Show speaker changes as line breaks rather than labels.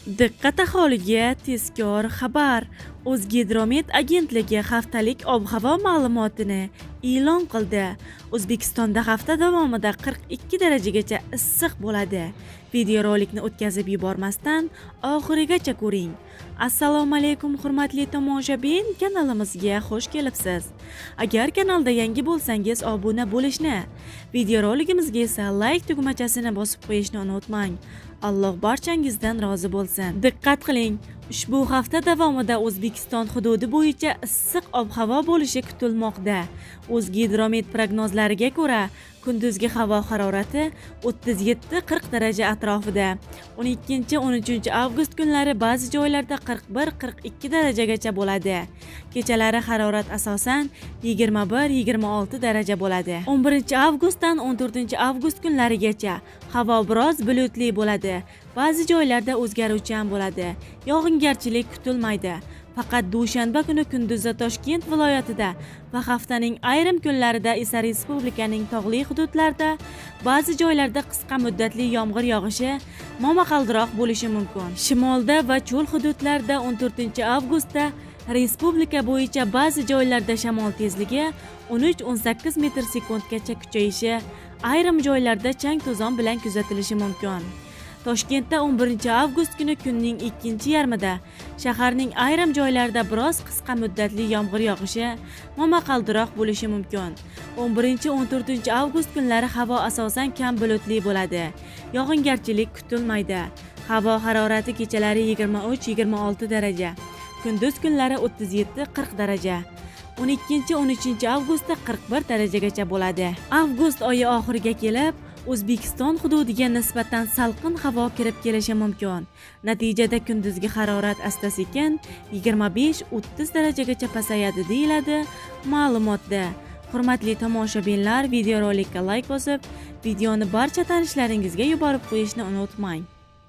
Diqqat aholiga tezkor xabar. O'zgidromet agentligi haftalik ob-havo ma'lumotini e'lon qildi. O'zbekistonda hafta davomida 42 darajagacha issiq bo'ladi. Videorolikni o'tkazib yubormasdan oxirigacha ko'ring. Assalomu alaykum hurmatli tomoshabin, kanalimizga xush kelibsiz. Agar kanalda yangi bo'lsangiz obuna bo'lishni, videoroligimizga esa like tugmachasini bosib qo'yishni unutmang. Alloh barchangizdan rozi bo'lsin. Diqqat qiling, ushbu hafta davomida O'zbekiston hududi bo'yicha issiq ob-havo bo'lishi kutilmoqda. O'zgidromet prognozlariga ko'ra, kunduzgi havo harorati 37-40 daraja atrofida. 12-13 avgust kunlari ba'zi joylarda 41-42 darajagacha bo'ladi. Kechalari harorat asosan 21-26 daraja bo'ladi. 11 avgustdan 14 avgust kunlarigacha havo biroz bulutli bo'ladi. Ba'zi joylarda o'zgaruvchan bo'ladi. Yog'ingarchilik kutilmaydi. Faqat dushanba kuni kunduzda Toshkent viloyatida va haftaning ayrim kunlarida esa respublikaning tog'li hududlarida ba'zi joylarda qisqa muddatli yomg'ir yog'ishi momaqaldiroq bo'lishi mumkin. Shimolda va cho'l hududlarda 14 avgustda respublika bo'yicha ba'zi joylarda shamol tezligi 13-18 metr sekundgacha kuchayishi, ayrim joylarda chang to'zon bilan kuzatilishi mumkin. Toshkentda 11 avgust kuni kunning ikkinchi yarmida shaharning ayrim joylarida biroz qisqa muddatli yomg'ir yog'ishi momaqaldiroq bo'lishi mumkin. 11-14 avgust kunlari havo asosan kam bulutli bo'ladi. Yog'ingarchilik kutilmaydi. Havo harorati kechalari 23-26 daraja, kunduz kunlari 37-40 daraja. 12-13 avgustda 41 darajagacha bo'ladi. Avgust oyi oxiriga kelib, O'zbekiston hududiga nisbatan salqin havo kirib kelishi mumkin. Natijada kunduzgi harorat asta-sekin 25-30 darajagacha pasayadi deyiladi ma'lumotda. Hurmatli tomoshabinlar, videorolikka like bosib, videoni barcha tanishlaringizga yuborib qo'yishni unutmang.